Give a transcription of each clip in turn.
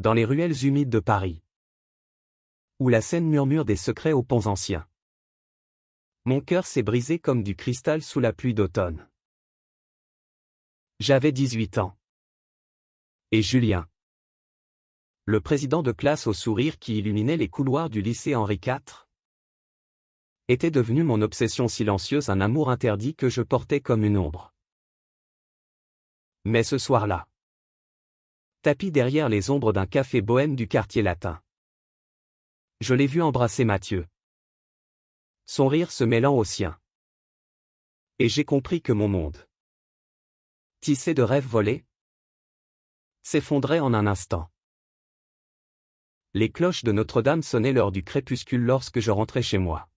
Dans les ruelles humides de Paris, où la Seine murmure des secrets aux ponts anciens, mon cœur s'est brisé comme du cristal sous la pluie d'automne. J'avais 18 ans. Et Julien, le président de classe au sourire qui illuminait les couloirs du lycée Henri IV, était devenu mon obsession silencieuse, un amour interdit que je portais comme une ombre. Mais ce soir-là, tapi derrière les ombres d'un café bohème du quartier latin, je l'ai vu embrasser Mathieu, son rire se mêlant au sien. Et j'ai compris que mon monde, tissé de rêves volés, s'effondrait en un instant. Les cloches de Notre-Dame sonnaient l'heure du crépuscule lorsque je rentrais chez moi.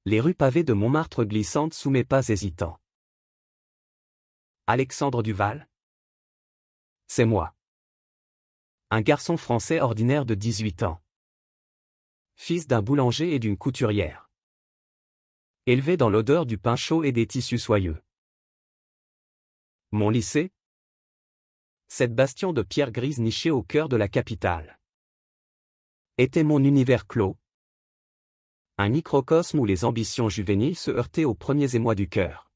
Les rues pavées de Montmartre glissantes sous mes pas hésitants. Alexandre Duval? C'est moi. Un garçon français ordinaire de 18 ans. Fils d'un boulanger et d'une couturière. Élevé dans l'odeur du pain chaud et des tissus soyeux. Mon lycée? Cette bastion de pierre grise nichée au cœur de la capitale, était mon univers clos. Un microcosme où les ambitions juvéniles se heurtaient aux premiers émois du cœur.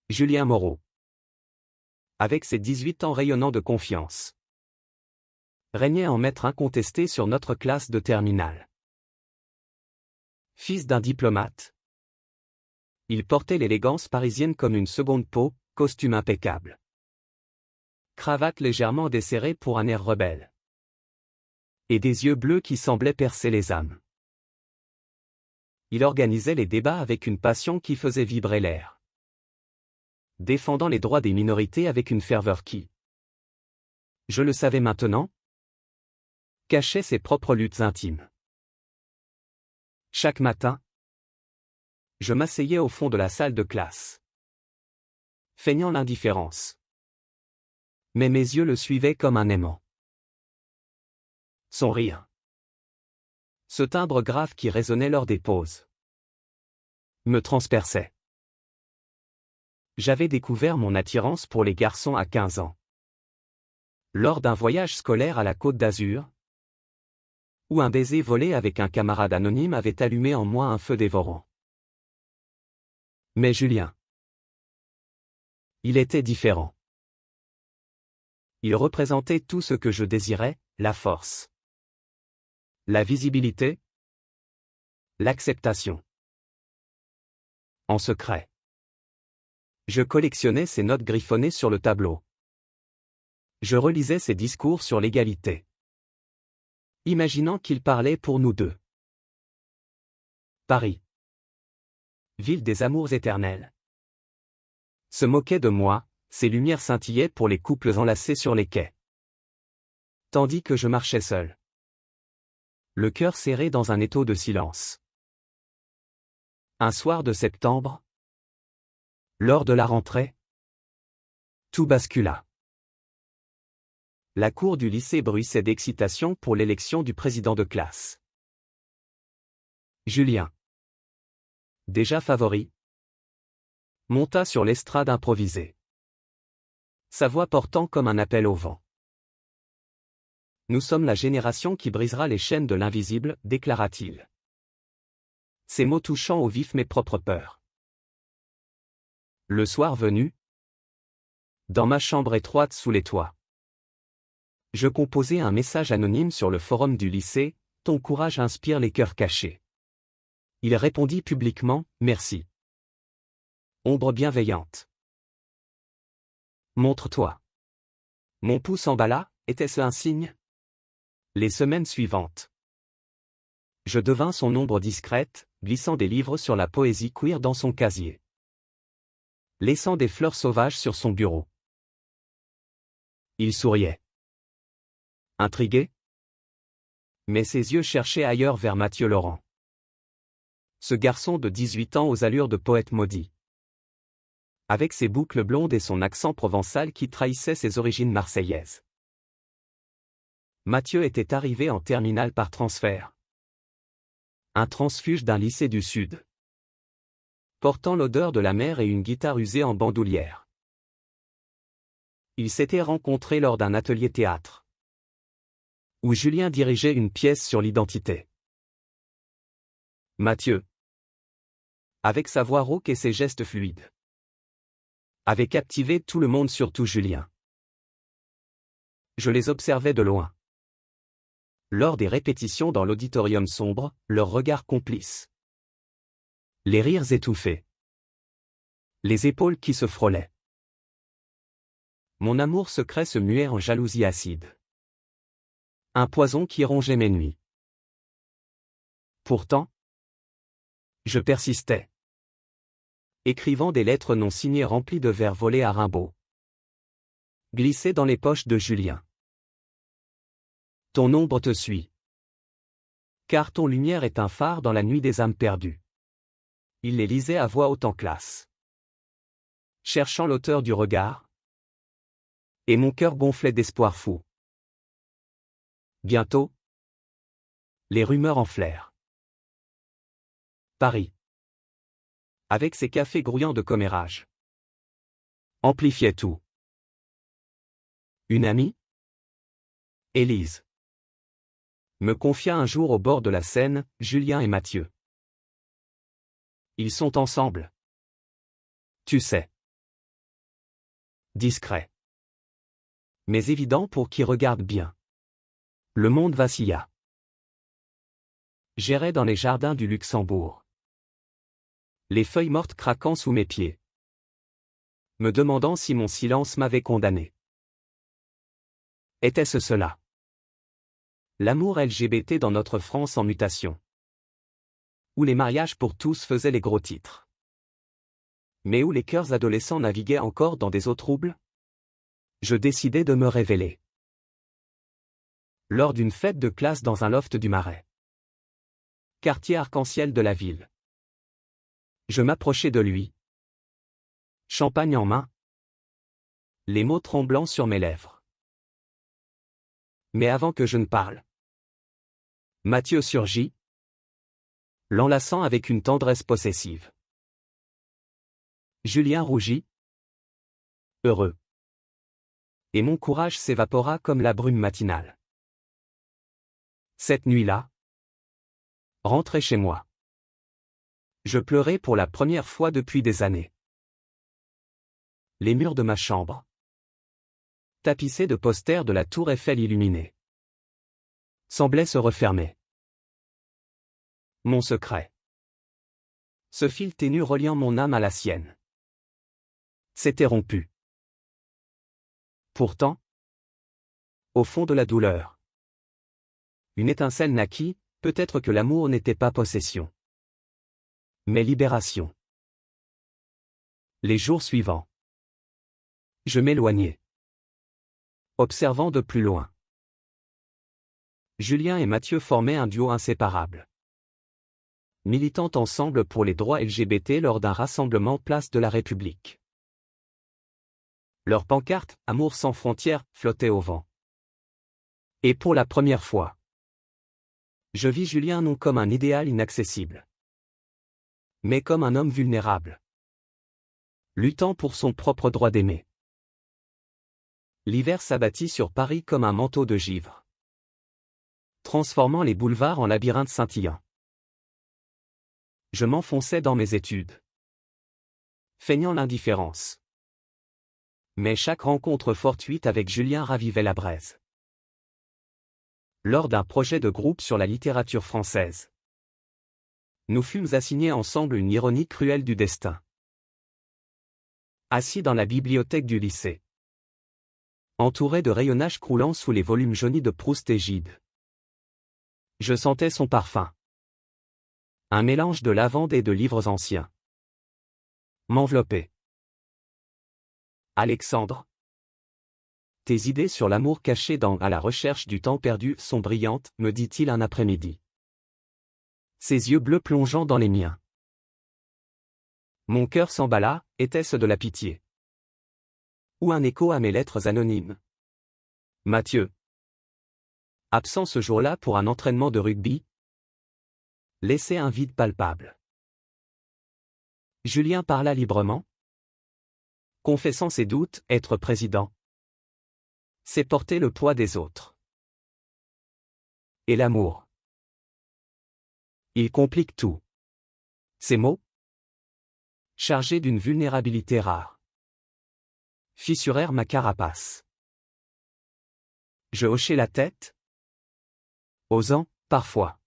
Julien Moreau, avec ses 18 ans rayonnant de confiance, régnait en maître incontesté sur notre classe de terminale. Fils d'un diplomate, il portait l'élégance parisienne comme une seconde peau, costume impeccable, cravate légèrement desserrée pour un air rebelle, et des yeux bleus qui semblaient percer les âmes. Il organisait les débats avec une passion qui faisait vibrer l'air, défendant les droits des minorités avec une ferveur qui, je le savais maintenant, cachait ses propres luttes intimes. Chaque matin, je m'asseyais au fond de la salle de classe, feignant l'indifférence. Mais mes yeux le suivaient comme un aimant. Son rire, ce timbre grave qui résonnait lors des pauses, me transperçait. J'avais découvert mon attirance pour les garçons à 15 ans. Lors d'un voyage scolaire à la Côte d'Azur, où un baiser volé avec un camarade anonyme avait allumé en moi un feu dévorant. Mais Julien, il était différent. Il représentait tout ce que je désirais, la force, la visibilité, l'acceptation. En secret, je collectionnais ses notes griffonnées sur le tableau. Je relisais ses discours sur l'égalité, imaginant qu'il parlait pour nous deux. Paris, ville des amours éternels, se moquait de moi, ses lumières scintillaient pour les couples enlacés sur les quais. Tandis que je marchais seul, le cœur serré dans un étau de silence. Un soir de septembre, lors de la rentrée, tout bascula. La cour du lycée bruissait d'excitation pour l'élection du président de classe. Julien, déjà favori, monta sur l'estrade improvisée, sa voix portant comme un appel au vent. Nous sommes la génération qui brisera les chaînes de l'invisible, déclara-t-il. Ces mots touchant au vif mes propres peurs. Le soir venu, dans ma chambre étroite sous les toits, je composai un message anonyme sur le forum du lycée, « Ton courage inspire les cœurs cachés ». Il répondit publiquement, « Merci. Ombre bienveillante. Montre-toi. » Mon pouls s'emballa, était-ce un signe? Les semaines suivantes, je devins son ombre discrète, glissant des livres sur la poésie queer dans son casier, laissant des fleurs sauvages sur son bureau. Il souriait. Intrigué? Mais ses yeux cherchaient ailleurs vers Mathieu Laurent. Ce garçon de 18 ans aux allures de poète maudit, avec ses boucles blondes et son accent provençal qui trahissait ses origines marseillaises. Mathieu était arrivé en terminale par transfert. Un transfuge d'un lycée du Sud, portant l'odeur de la mer et une guitare usée en bandoulière. Ils s'étaient rencontrés lors d'un atelier théâtre, où Julien dirigeait une pièce sur l'identité. Mathieu, avec sa voix rauque et ses gestes fluides, avait captivé tout le monde, surtout Julien. Je les observais de loin. Lors des répétitions dans l'auditorium sombre, leurs regards complices. Les rires étouffés. Les épaules qui se frôlaient. Mon amour secret se muait en jalousie acide. Un poison qui rongeait mes nuits. Pourtant, je persistais. Écrivant des lettres non signées remplies de vers volés à Rimbaud. Glissées dans les poches de Julien. Ton ombre te suit. Car ton lumière est un phare dans la nuit des âmes perdues. Il les lisait à voix haute en classe. Cherchant l'auteur du regard. Et mon cœur gonflait d'espoir fou. Bientôt, les rumeurs enflèrent. Paris, avec ses cafés grouillants de commérages, amplifiait tout. Une amie, Élise, me confia un jour au bord de la Seine, Julien et Mathieu. Ils sont ensemble. Tu sais. Discret. Mais évident pour qui regarde bien. Le monde vacilla. J'errais dans les jardins du Luxembourg. Les feuilles mortes craquant sous mes pieds. Me demandant si mon silence m'avait condamné. Était-ce cela? L'amour LGBT dans notre France en mutation. Où les mariages pour tous faisaient les gros titres. Mais où les cœurs adolescents naviguaient encore dans des eaux troubles? Je décidai de me révéler. Lors d'une fête de classe dans un loft du Marais. Quartier arc-en-ciel de la ville. Je m'approchai de lui. Champagne en main. Les mots tremblants sur mes lèvres. Mais avant que je ne parle, Mathieu surgit, l'enlaçant avec une tendresse possessive. Julien rougit. Heureux. Et mon courage s'évapora comme la brume matinale. Cette nuit-là, rentrai chez moi. Je pleurais pour la première fois depuis des années. Les murs de ma chambre, tapissés de posters de la tour Eiffel illuminée, semblaient se refermer. Mon secret. Ce fil ténu reliant mon âme à la sienne, s'était rompu. Pourtant, au fond de la douleur, une étincelle naquit, peut-être que l'amour n'était pas possession, mais libération. Les jours suivants, je m'éloignai, observant de plus loin. Julien et Mathieu formaient un duo inséparable. Militant ensemble pour les droits LGBT lors d'un rassemblement place de la République. Leur pancarte, Amour sans frontières, flottait au vent. Et pour la première fois, je vis Julien non comme un idéal inaccessible, mais comme un homme vulnérable, luttant pour son propre droit d'aimer. L'hiver s'abattit sur Paris comme un manteau de givre, transformant les boulevards en labyrinthes scintillants. Je m'enfonçais dans mes études, feignant l'indifférence. Mais chaque rencontre fortuite avec Julien ravivait la braise. Lors d'un projet de groupe sur la littérature française, nous fûmes assignés ensemble une ironie cruelle du destin. Assis dans la bibliothèque du lycée, entouré de rayonnages croulant sous les volumes jaunis de Proust et Gide, je sentais son parfum. Un mélange de lavande et de livres anciens m'enveloppait. Alexandre, tes idées sur l'amour caché dans À la recherche du temps perdu sont brillantes, me dit-il un après-midi. Ses yeux bleus plongeant dans les miens. Mon cœur s'emballa, était-ce de la pitié? Ou un écho à mes lettres anonymes? Mathieu, absent ce jour-là pour un entraînement de rugby, laissait un vide palpable. Julien parla librement, confessant ses doutes, être président, c'est porter le poids des autres. Et l'amour. Il complique tout. Ces mots, chargés d'une vulnérabilité rare, fissurèrent ma carapace. Je hochai la tête, osant, parfois.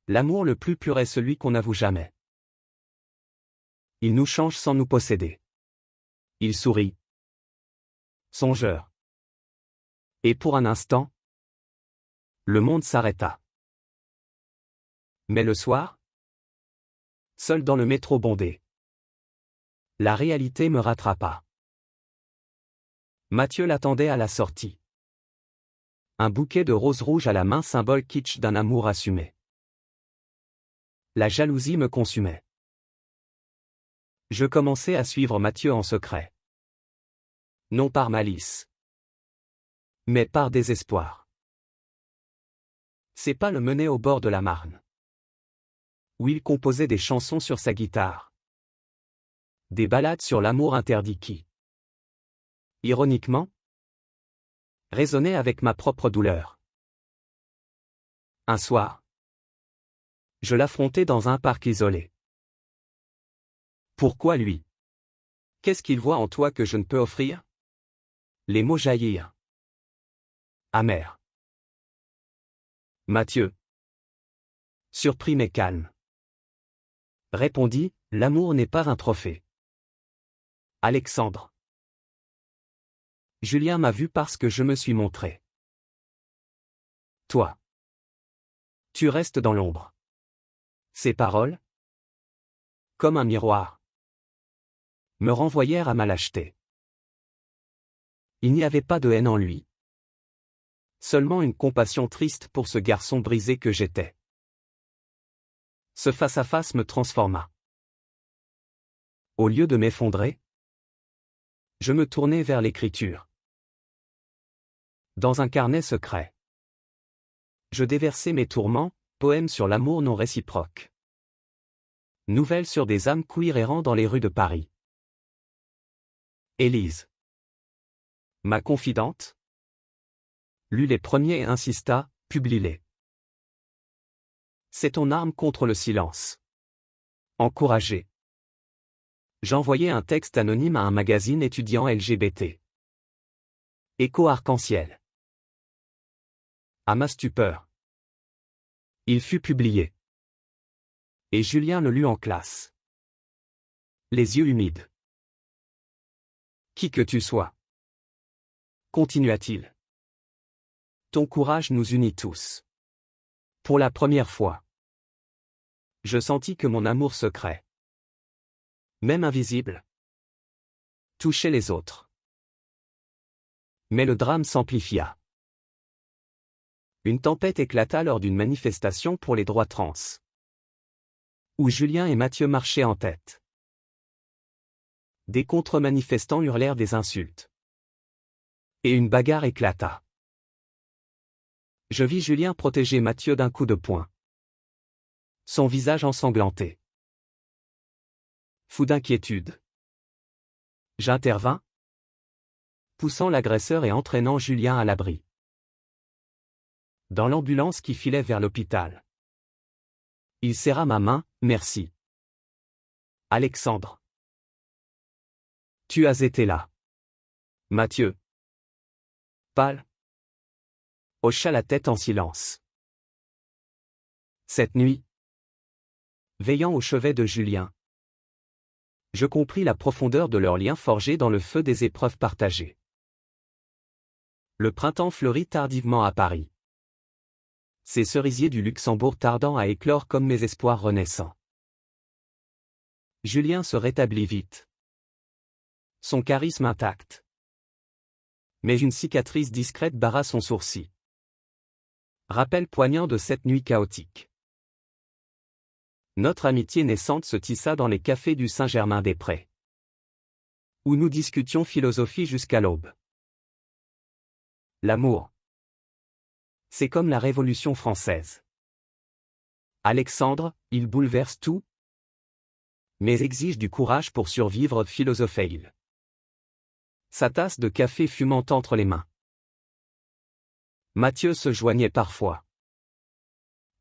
L'amour le plus pur est celui qu'on n'avoue jamais. Il nous change sans nous posséder. Il sourit. Songeur. Et pour un instant, le monde s'arrêta. Mais le soir, seul dans le métro bondé, la réalité me rattrapa. Mathieu l'attendait à la sortie. Un bouquet de roses rouges à la main, symbole kitsch d'un amour assumé. La jalousie me consumait. Je commençais à suivre Mathieu en secret. Non par malice, mais par désespoir. Ses pas le menaient au bord de la Marne, où il composait des chansons sur sa guitare. Des ballades sur l'amour interdit qui, ironiquement, résonnaient avec ma propre douleur. Un soir, je l'affrontai dans un parc isolé. Pourquoi lui? Qu'est-ce qu'il voit en toi que je ne peux offrir? Les mots jaillirent. Amers. Mathieu. Surpris mais calme. Répondit, l'amour n'est pas un trophée. Alexandre. Julien m'a vu parce que je me suis montré. Toi. Tu restes dans l'ombre. Ces paroles, comme un miroir, me renvoyèrent à ma lâcheté. Il n'y avait pas de haine en lui. Seulement une compassion triste pour ce garçon brisé que j'étais. Ce face-à-face me transforma. Au lieu de m'effondrer, je me tournai vers l'écriture. Dans un carnet secret, je déversai mes tourments, poèmes sur l'amour non réciproque. Nouvelles sur des âmes queer errant dans les rues de Paris. Élise, ma confidente, lut les premiers et insista, publie-les. C'est ton arme contre le silence. Encouragé. J'envoyai un texte anonyme à un magazine étudiant LGBT. Écho arc-en-ciel. À ma stupeur, il fut publié. Et Julien le lut en classe. Les yeux humides. Qui que tu sois, continua-t-il. Ton courage nous unit tous. Pour la première fois, je sentis que mon amour secret, même invisible, touchait les autres. Mais le drame s'amplifia. Une tempête éclata lors d'une manifestation pour les droits trans, où Julien et Mathieu marchaient en tête. Des contre-manifestants hurlèrent des insultes. Et une bagarre éclata. Je vis Julien protéger Mathieu d'un coup de poing. Son visage ensanglanté. Fou d'inquiétude, j'intervins, poussant l'agresseur et entraînant Julien à l'abri. Dans l'ambulance qui filait vers l'hôpital, il serra ma main, merci. Alexandre. Tu as été là. Mathieu, pâle, hocha la tête en silence. Cette nuit, veillant au chevet de Julien, je compris la profondeur de leur lien forgé dans le feu des épreuves partagées. Le printemps fleurit tardivement à Paris. Ces cerisiers du Luxembourg tardant à éclore comme mes espoirs renaissants. Julien se rétablit vite. Son charisme intact. Mais une cicatrice discrète barra son sourcil. Rappel poignant de cette nuit chaotique. Notre amitié naissante se tissa dans les cafés du Saint-Germain-des-Prés, où nous discutions philosophie jusqu'à l'aube. L'amour, c'est comme la Révolution française. Alexandre, il bouleverse tout, mais exige du courage pour survivre, philosophait-il. sa tasse de café fumant entre les mains. Mathieu se joignait parfois.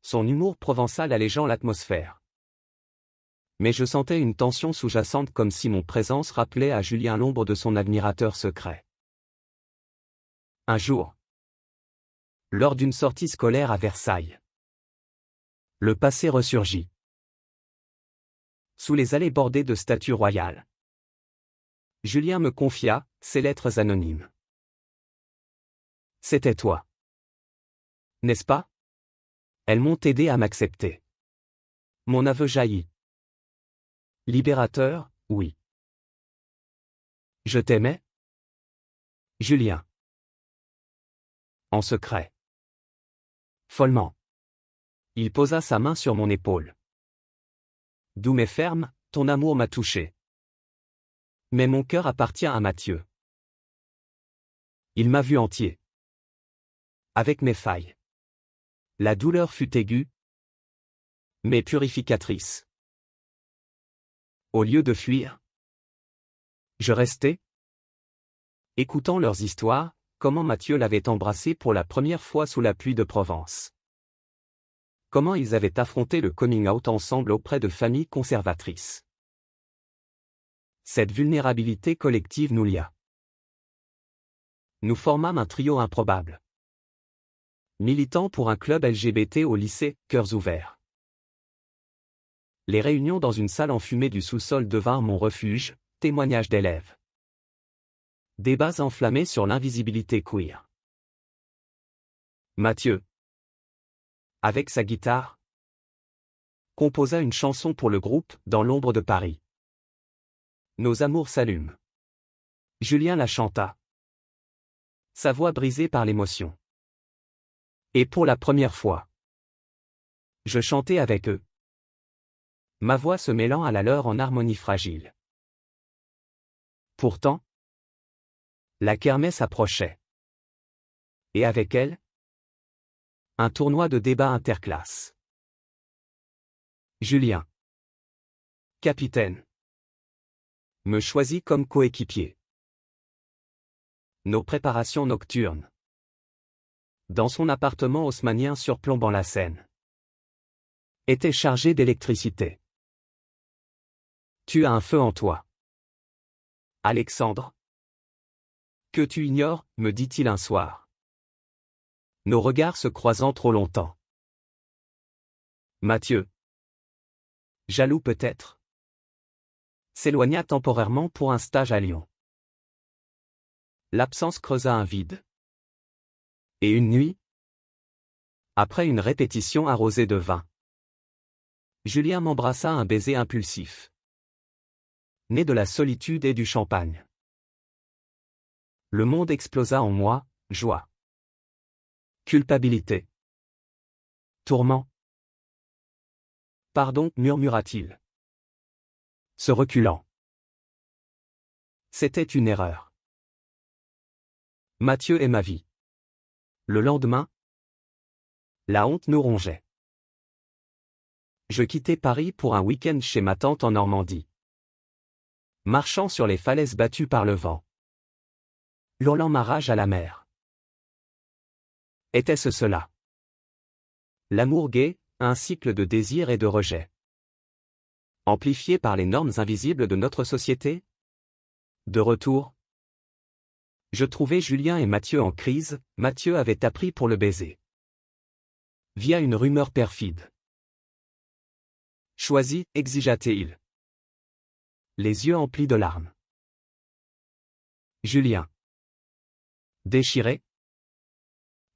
Son humour provençal allégeant l'atmosphère. Mais je sentais une tension sous-jacente comme si mon présence rappelait à Julien l'ombre de son admirateur secret. Un jour, lors d'une sortie scolaire à Versailles, le passé ressurgit. Sous les allées bordées de statues royales, Julien me confia ces lettres anonymes. C'était toi. N'est-ce pas? Elles m'ont aidé à m'accepter. Mon aveu jaillit. Libérateur, oui. Je t'aimais? Julien. En secret. Follement. Il posa sa main sur mon épaule. Doux mais ferme, ton amour m'a touché. Mais mon cœur appartient à Mathieu. Il m'a vu entier. Avec mes failles. La douleur fut aiguë, mais purificatrice. Au lieu de fuir, je restais, écoutant leurs histoires, comment Mathieu l'avait embrassé pour la première fois sous la pluie de Provence. Comment ils avaient affronté le coming out ensemble auprès de familles conservatrices. Cette vulnérabilité collective nous lia. Nous formâmes un trio improbable. Militant pour un club LGBT au lycée, Cœurs ouverts. Les réunions dans une salle enfumée du sous-sol devinrent mon refuge, témoignages d'élèves. Débats enflammés sur l'invisibilité queer. Mathieu, avec sa guitare, composa une chanson pour le groupe « Dans l'ombre de Paris ». Nos amours s'allument. Julien la chanta. Sa voix brisée par l'émotion. Et pour la première fois, je chantais avec eux. Ma voix se mêlant à la leur en harmonie fragile. Pourtant, la kermesse approchait. Et avec elle, un tournoi de débat interclasse. Julien, capitaine, me choisit comme coéquipier. Nos préparations nocturnes. Dans son appartement haussmannien surplombant la Seine, étaient chargées d'électricité. Tu as un feu en toi. Alexandre. Que tu ignores, me dit-il un soir. Nos regards se croisant trop longtemps. Mathieu. Jaloux peut-être. S'éloigna temporairement pour un stage à Lyon. L'absence creusa un vide. Et une nuit, après une répétition arrosée de vin, Julien m'embrassa un baiser impulsif. Né de la solitude et du champagne. Le monde explosa en moi, joie. Culpabilité. Tourment. Pardon, murmura-t-il. Se reculant. C'était une erreur. Mathieu est ma vie. Le lendemain, la honte nous rongeait. Je quittai Paris pour un week-end chez ma tante en Normandie. Marchant sur les falaises battues par le vent. Hurlant ma rage à la mer. Était-ce cela? L'amour gai, un cycle de désir et de rejet. Amplifié par les normes invisibles de notre société? De retour, je trouvais Julien et Mathieu en crise. Mathieu avait appris pour le baiser. Via une rumeur perfide. Choisis, exigea-t-il. Les yeux emplis de larmes. Julien. Déchiré.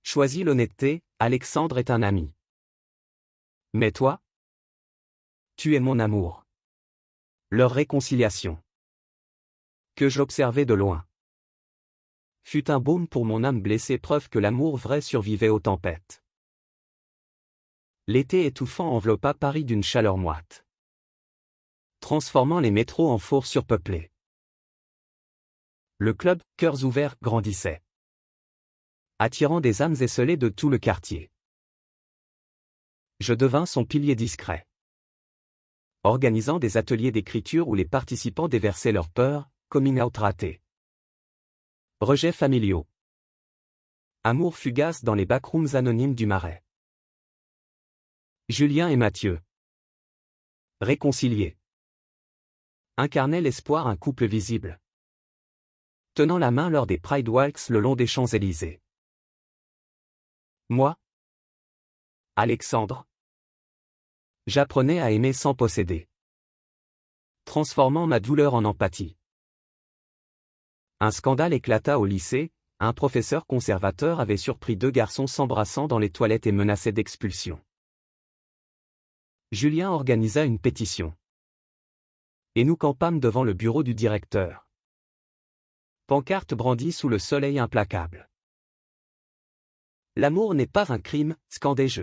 Choisis l'honnêteté, Alexandre est un ami. Mais toi? Tu es mon amour. Leur réconciliation, que j'observais de loin, fut un baume pour mon âme blessée, preuve que l'amour vrai survivait aux tempêtes. L'été étouffant enveloppa Paris d'une chaleur moite, transformant les métros en fours surpeuplés. Le club « Cœurs ouverts » grandissait, attirant des âmes esselées de tout le quartier. Je devins son pilier discret. Organisant des ateliers d'écriture où les participants déversaient leurs peurs, coming out ratés. Rejets familiaux. Amour fugace dans les backrooms anonymes du Marais. Julien et Mathieu. Réconciliés. Incarnait l'espoir un couple visible. Tenant la main lors des Pride Walks le long des Champs-Élysées. Moi, Alexandre. J'apprenais à aimer sans posséder. Transformant ma douleur en empathie. Un scandale éclata au lycée, un professeur conservateur avait surpris deux garçons s'embrassant dans les toilettes et menaçait d'expulsion. Julien organisa une pétition. Et nous campâmes devant le bureau du directeur. Pancarte brandie sous le soleil implacable. L'amour n'est pas un crime, scandai-je.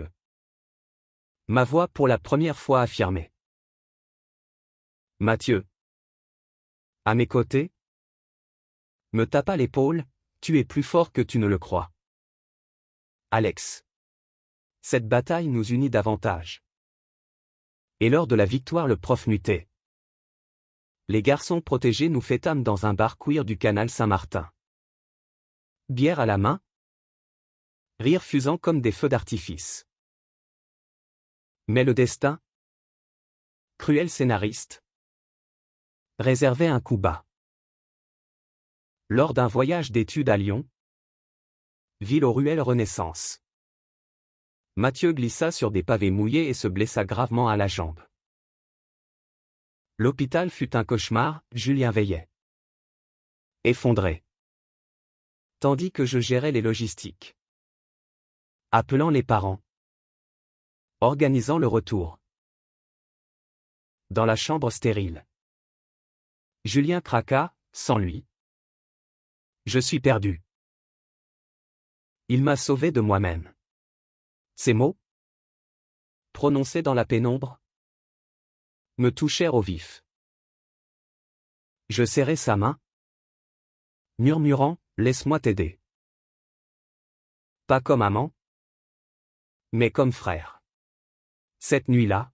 Ma voix pour la première fois affirmée. Mathieu. À mes côtés. Me tapa l'épaule, tu es plus fort que tu ne le crois. Alex. Cette bataille nous unit davantage. Et lors de la victoire le prof mutait. Les garçons protégés nous fêtâmes dans un bar queer du canal Saint-Martin. Bière à la main. Rire fusant comme des feux d'artifice. Mais le destin, cruel scénariste, réservait un coup bas. Lors d'un voyage d'études à Lyon, ville aux ruelles Renaissance, Mathieu glissa sur des pavés mouillés et se blessa gravement à la jambe. L'hôpital fut un cauchemar, Julien veillait. Effondré. Tandis que je gérais les logistiques. Appelant les parents. Organisant le retour. Dans la chambre stérile. Julien craqua, sans lui. Je suis perdu. Il m'a sauvé de moi-même. Ces mots, prononcés dans la pénombre, me touchèrent au vif. Je serrai sa main, murmurant, laisse-moi t'aider. Pas comme amant, mais comme frère. Cette nuit-là,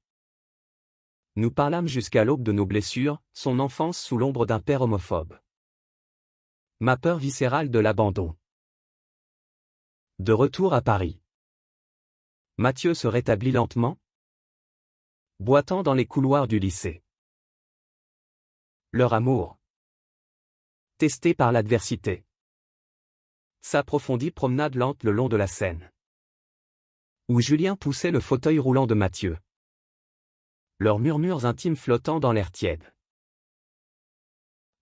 nous parlâmes jusqu'à l'aube de nos blessures, son enfance sous l'ombre d'un père homophobe. Ma peur viscérale de l'abandon. De retour à Paris. Mathieu se rétablit lentement, boitant dans les couloirs du lycée. Leur amour, testé par l'adversité, s'approfondit promenade lente le long de la Seine, où Julien poussait le fauteuil roulant de Mathieu. Leurs murmures intimes flottant dans l'air tiède.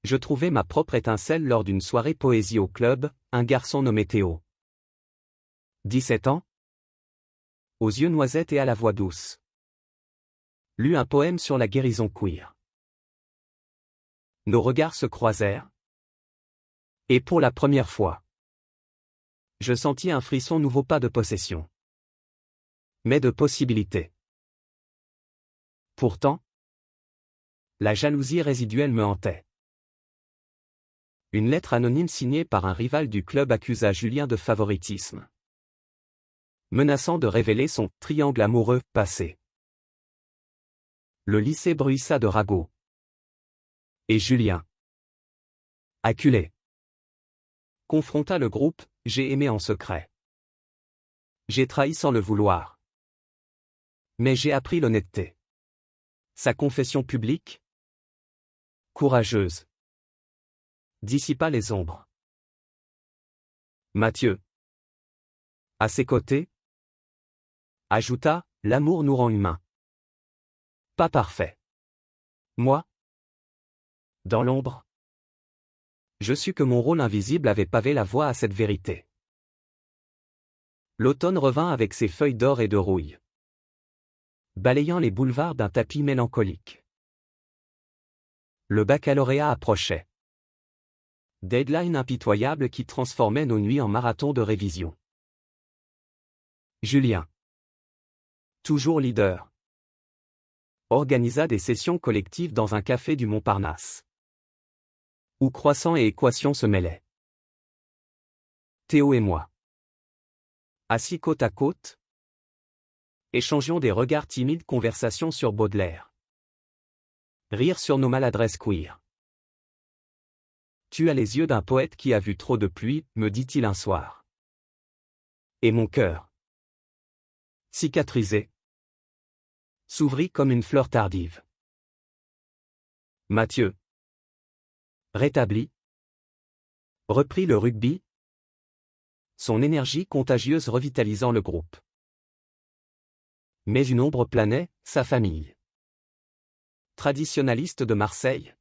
Je trouvai ma propre étincelle lors d'une soirée poésie au club, un garçon nommé Théo. 17 ans. Aux yeux noisettes et à la voix douce. Lut un poème sur la guérison queer. Nos regards se croisèrent. Et pour la première fois, je sentis un frisson nouveau, pas de possession, mais de possibilité. Pourtant, la jalousie résiduelle me hantait. Une lettre anonyme signée par un rival du club accusa Julien de favoritisme, menaçant de révéler son triangle amoureux passé. Le lycée bruissa de ragots. Et Julien, acculé, confronta le groupe, j'ai aimé en secret. J'ai trahi sans le vouloir. Mais j'ai appris l'honnêteté. Sa confession publique, courageuse, dissipa les ombres. Mathieu, à ses côtés, ajouta, l'amour nous rend humains. Pas parfait. Moi, dans l'ombre, je sus que mon rôle invisible avait pavé la voie à cette vérité. L'automne revint avec ses feuilles d'or et de rouille, balayant les boulevards d'un tapis mélancolique. Le baccalauréat approchait. Deadline impitoyable qui transformait nos nuits en marathon de révision. Julien, toujours leader, organisa des sessions collectives dans un café du Montparnasse, où croissants et équations se mêlaient. Théo et moi, assis côte à côte, échangions des regards timides, conversations sur Baudelaire. Rire sur nos maladresses queer. tu as les yeux d'un poète qui a vu trop de pluie, me dit-il un soir. Et mon cœur, cicatrisé, s'ouvrit comme une fleur tardive. Mathieu, rétabli, reprit le rugby, son énergie contagieuse revitalisant le groupe. Mais une ombre planait, sa famille. Traditionnaliste de Marseille,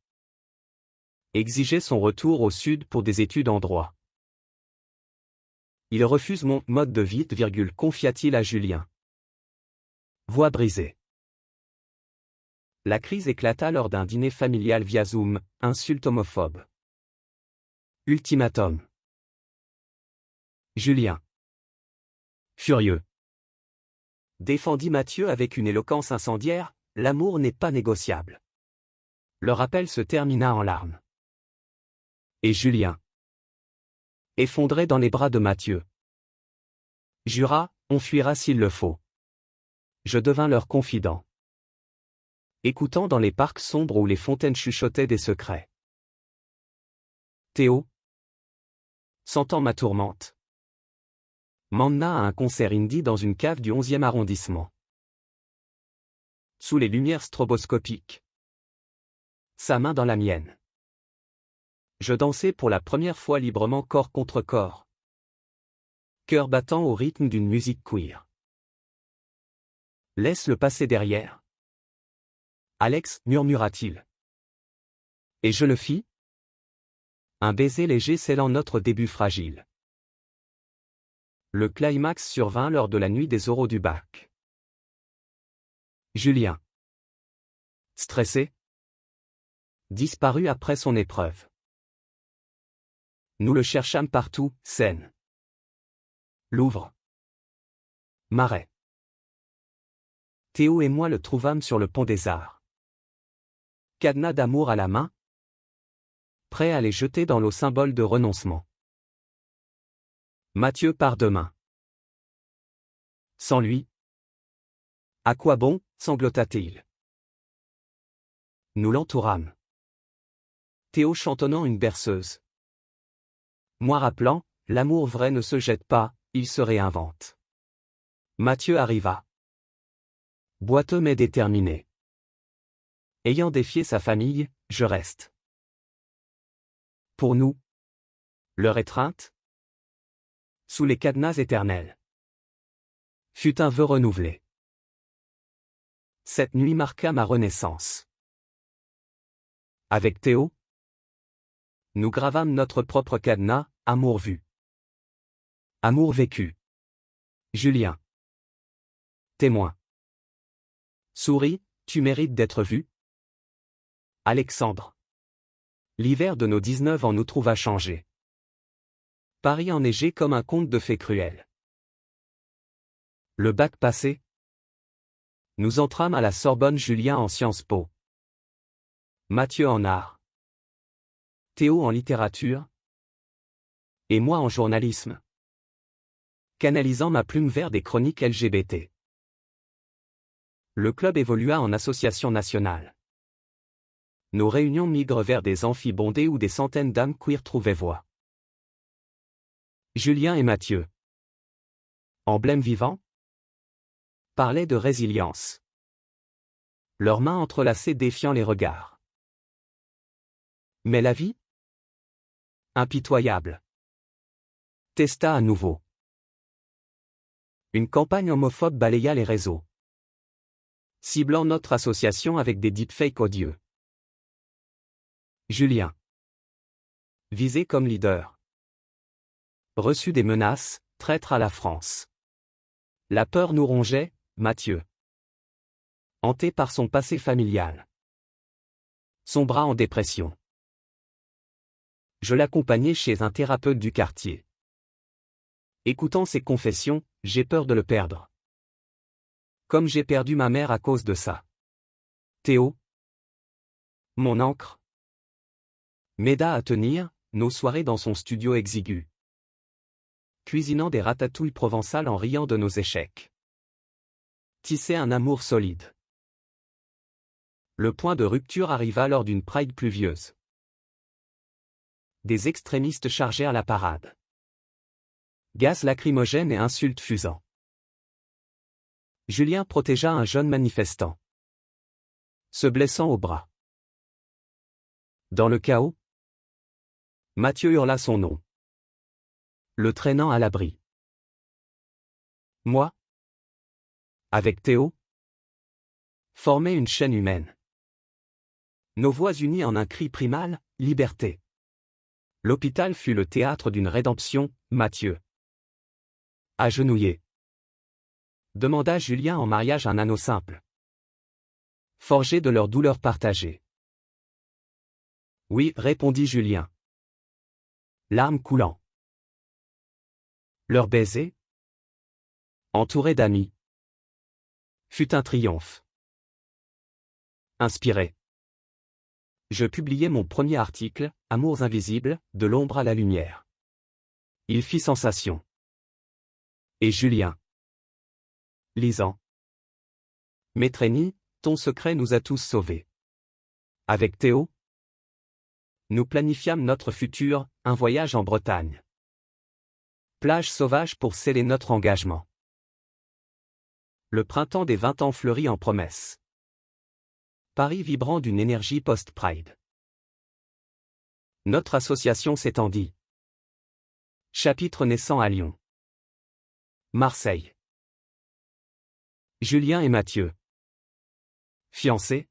exigeait son retour au sud pour des études en droit. Il refuse mon mode de vie, confia-t-il à Julien. Voix brisée. La crise éclata lors d'un dîner familial via Zoom, insulte homophobe. Ultimatum. Julien, furieux, défendit Mathieu avec une éloquence incendiaire, l'amour n'est pas négociable. Le rappel se termina en larmes. Et Julien, effondré dans les bras de Mathieu, jura, on fuira s'il le faut. Je devins leur confident. Écoutant dans les parcs sombres où les fontaines chuchotaient des secrets. Théo, sentant ma tourmente, m'emmena à un concert indie dans une cave du 11e arrondissement. Sous les lumières stroboscopiques, sa main dans la mienne. Je dansais pour la première fois librement corps contre corps. Cœur battant au rythme d'une musique queer. Laisse-le passer derrière. Alex, murmura-t-il. Et je le fis. Un baiser léger scellant notre début fragile. Le climax survint lors de la nuit des oraux du bac. Julien, stressé, disparut après son épreuve. Nous le cherchâmes partout, Seine, Louvre, Marais. Théo et moi le trouvâmes sur le pont des Arts. Cadenas d'amour à la main, prêt à les jeter dans l'eau, symbole de renoncement. Mathieu part demain. Sans lui, à quoi bon, sanglota-t-il. Nous l'entourâmes. Théo chantonnant une berceuse. Moi rappelant, l'amour vrai ne se jette pas, il se réinvente. Mathieu arriva. Boiteux mais déterminé. Ayant défié sa famille, je reste. Pour nous, leur étreinte, sous les cadenas éternels, fut un vœu renouvelé. Cette nuit marqua ma renaissance. Avec Théo, nous gravâmes notre propre cadenas, amour vu. Amour vécu. Julien. Témoin. Souris, tu mérites d'être vu. Alexandre. L'hiver de nos 19 ans nous trouva changés. Paris enneigé comme un conte de fées cruel. Le bac passé, nous entrâmes à la Sorbonne, Julien en Sciences Po. Mathieu en art. Théo en littérature. Et moi en journalisme. Canalisant ma plume vers des chroniques LGBT. Le club évolua en association nationale. Nos réunions migrent vers des amphis bondés où des centaines d'âmes queer trouvaient voix. Julien et Mathieu, emblèmes vivants, parlaient de résilience. Leurs mains entrelacées défiant les regards. Mais la vie, impitoyable, testa à nouveau. Une campagne homophobe balaya les réseaux, ciblant notre association avec des deepfakes odieux. Julien, visé comme leader, reçut des menaces, traître à la France. La peur nous rongeait, Mathieu, hanté par son passé familial, sombra en dépression. Je l'accompagnai chez un thérapeute du quartier. Écoutant ses confessions, j'ai peur de le perdre. Comme j'ai perdu ma mère à cause de ça. Théo, mon ancre, m'aida à tenir nos soirées dans son studio exigu, cuisinant des ratatouilles provençales en riant de nos échecs. Tisser un amour solide. Le point de rupture arriva lors d'une Pride pluvieuse. Des extrémistes chargèrent la parade. Gaz lacrymogène et insultes fusant. Julien protégea un jeune manifestant, se blessant au bras. Dans le chaos, Mathieu hurla son nom, le traînant à l'abri. Moi, avec Théo, formait une chaîne humaine. Nos voix unies en un cri primal, liberté. L'hôpital fut le théâtre d'une rédemption, Mathieu. Agenouillé. Demanda Julien en mariage un anneau simple, forgé de leur douleur partagée. Oui, répondit Julien, larmes coulant. Leur baiser, entouré d'amis, fut un triomphe. Inspiré. Je publiai mon premier article, Amours invisibles, de l'ombre à la lumière. Il fit sensation. Et Julien, lisant. Métrénie, ton secret nous a tous sauvés. Avec Théo, nous planifiâmes notre futur, un voyage en Bretagne. Plage sauvage pour sceller notre engagement. Le printemps des 20 ans fleurit en promesses. Paris vibrant d'une énergie post-Pride. Notre association s'étendit. Chapitre naissant à Lyon. Marseille. Julien et Mathieu, fiancés,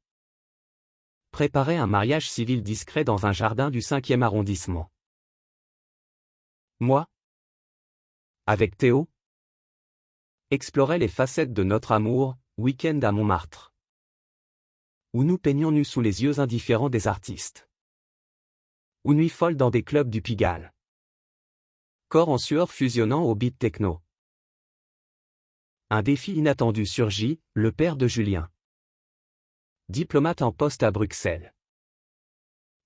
préparaient un mariage civil discret dans un jardin du 5e arrondissement. Moi, avec Théo, explorais les facettes de notre amour, week-end à Montmartre, où nous peignions nus sous les yeux indifférents des artistes, ou nuit folle dans des clubs du Pigalle, corps en sueur fusionnant au beat techno. Un défi inattendu surgit, le père de Julien, diplomate en poste à Bruxelles,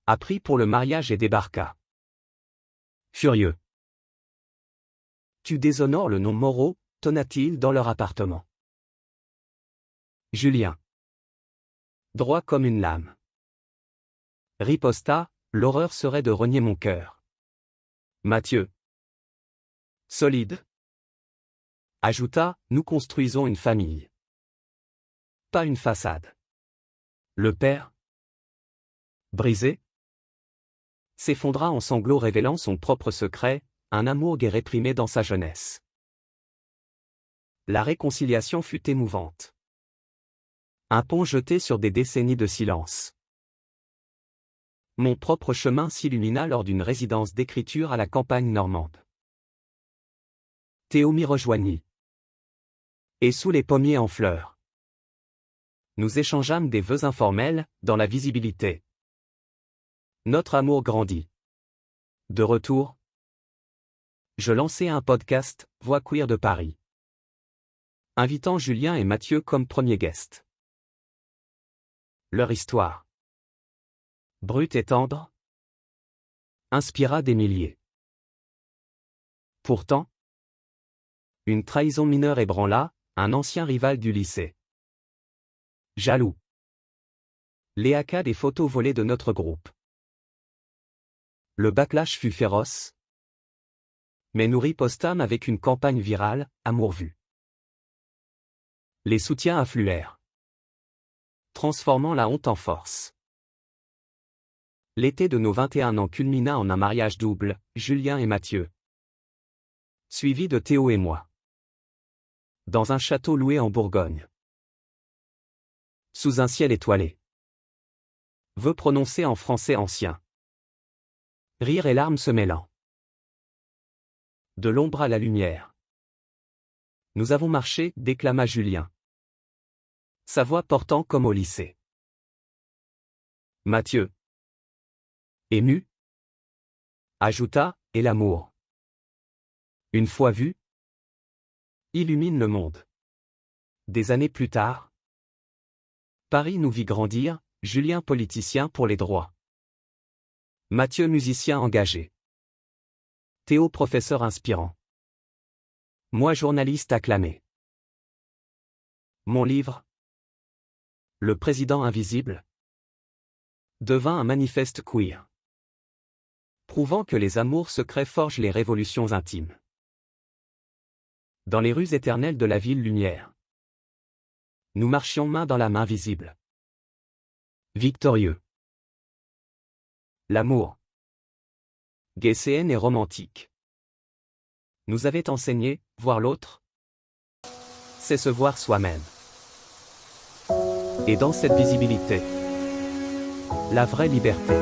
a pris pour le mariage et débarqua. Furieux. Tu déshonores le nom Moreau, tonna-t-il dans leur appartement. Julien, droit comme une lame, riposta, l'horreur serait de renier mon cœur. Mathieu, solide, ajouta, nous construisons une famille. Pas une façade. Le père, brisé, s'effondra en sanglots révélant son propre secret, un amour gai réprimé dans sa jeunesse. La réconciliation fut émouvante. Un pont jeté sur des décennies de silence. Mon propre chemin s'illumina lors d'une résidence d'écriture à la campagne normande. Théo m'y rejoignit. Et sous les pommiers en fleurs, nous échangeâmes des vœux informels, dans la visibilité. Notre amour grandit. De retour, je lançai un podcast, Voix Queer de Paris, invitant Julien et Mathieu comme premiers guests. Leur histoire, brute et tendre, inspira des milliers. Pourtant, une trahison mineure ébranla un ancien rival du lycée. Jaloux. Léaka des photos volées de notre groupe. Le backlash fut féroce, mais nous ripostâmes avec une campagne virale, Amour vu. Les soutiens affluèrent, transformant la honte en force. L'été de nos 21 ans culmina en un mariage double, Julien et Mathieu, suivi de Théo et moi, dans un château loué en Bourgogne. Sous un ciel étoilé. Vœux prononcés en français ancien. Rire et larmes se mêlant. De l'ombre à la lumière. Nous avons marché, déclama Julien, sa voix portant comme au lycée. Mathieu, ému, ajouta, et l'amour, une fois vu, illumine le monde. Des années plus tard, Paris nous vit grandir, Julien politicien pour les droits, Mathieu musicien engagé, Théo professeur inspirant, moi journaliste acclamé. Mon livre, Le Président invisible, devint un manifeste queer. prouvant que les amours secrets forgent les révolutions intimes. Dans les rues éternelles de la ville lumière, nous marchions main dans la main visible. Victorieux. L'amour, guécéenne et romantique, nous avait enseigné, voir l'autre, c'est se voir soi-même. Et dans cette visibilité, la vraie liberté.